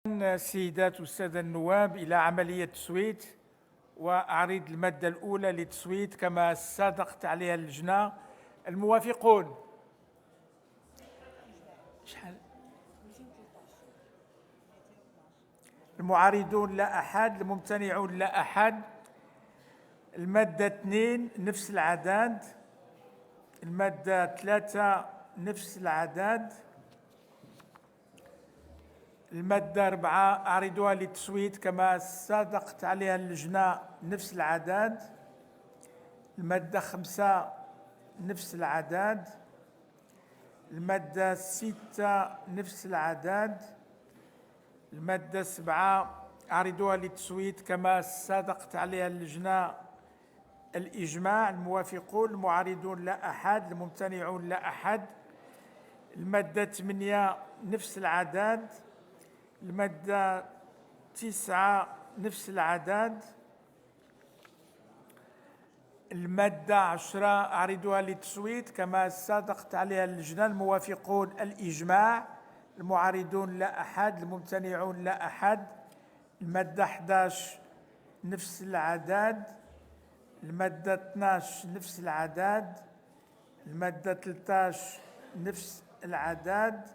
السيدات والسادة النواب إلى عملية تصويت، وأعرض المادة الأولى للتصويت كما صادقت عليها اللجنة. الموافقون شحال؟ المعارضون لا أحد، الممتنعون لا أحد. المادة 2 نفس العدد، المادة 3 نفس العدد، المادة 4 أعرضها للتصويت كما صادقت عليها اللجنة نفس العدد، المادة 5 نفس العدد، المادة 6 نفس العدد، المادة 7 أعرضها للتصويت كما صادقت عليها اللجنة الإجماع. الموافقون المعارضون لا أحد، الممتنعون لا أحد. المادة 8 نفس العدد، المادة 9 نفس العدد، المادة 10 أعرضها للتصويت كما صادقت عليها اللجنة. الموافقون الإجماع، المعارضون لا أحد، الممتنعون لا أحد. المادة 11 نفس العدد، المادة 12 نفس العدد، المادة 13 نفس العدد،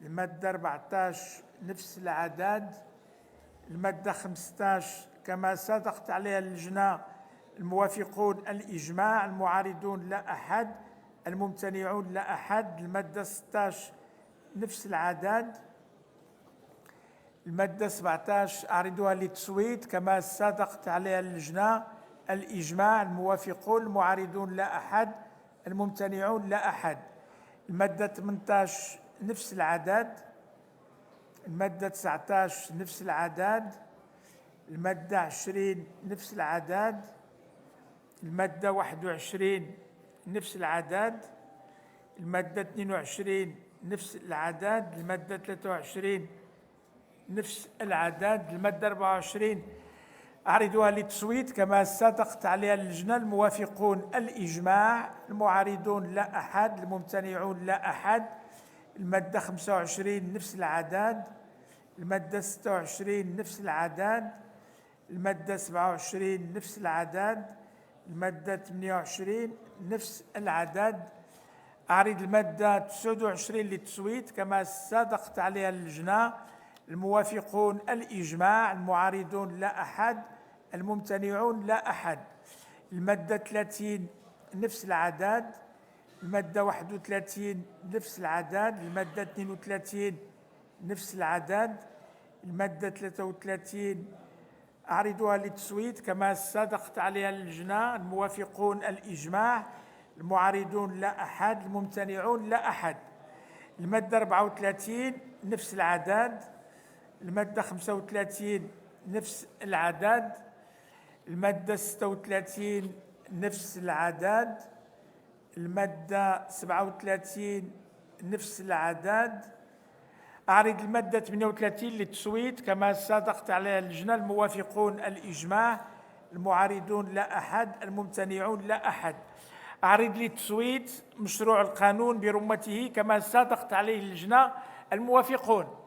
المادة 14 نفس العدد، المادة 15 كما صادقت عليها اللجنة. الموافقون الإجماع، المعارضون لا أحد، الممتنعون لا أحد. المادة 16 نفس العدد، المادة 17 أعرضها للتصويت كما صادقت عليها اللجنة الإجماع، الموافقون المعارضون لا أحد، الممتنعون لا أحد. المادة 18 نفس العدد، المادة 19 نفس العدد، المادة 20 نفس العدد، المادة 21 نفس العدد، المادة 22 نفس العدد، المادة 23 نفس العدد، المادة 24 أعرضها للتصويت كما صادقت عليها اللجنة. الموافقون الإجماع، المعارضون لا أحد، الممتنعون لا أحد. المادة 25 نفس العدد، المادة 26 نفس العدد، المادة 27 نفس العدد، المادة 28 نفس العدد. أعرض المادة 29 للتصويت كما صادقت عليها اللجنة. الموافقون الإجماع، المعارضون لا أحد، الممتنعون لا أحد. المادة 30 نفس العدد، المادة 31 نفس العدد، المادة 32 نفس العدد، المادة 33 أعرضها للتصويت كما صادقت عليها اللجنة. الموافقون الإجماع، المعارضون لا أحد، الممتنعون لا أحد. المادة 34 نفس العدد، المادة 35 نفس العدد، المادة 36 نفس العدد، المادة 37 نفس العدد. أعرض المادة 38 للتصويت كما صادقت عليها اللجنة. الموافقون الإجماع، المعارضون لا أحد، الممتنعون لا أحد. أعرض للتصويت مشروع القانون برمته كما صادقت عليه اللجنة. الموافقون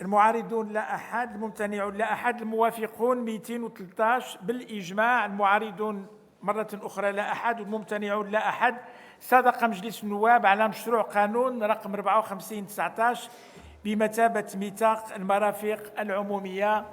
المعارضون لا أحد، الممتنعون لا أحد. الموافقون 213 بالإجماع، المعارضون مرة أخرى لا أحد، والممتنعون لا أحد. صادق مجلس النواب على مشروع قانون رقم 54/19 بمثابة ميثاق المرافق العمومية.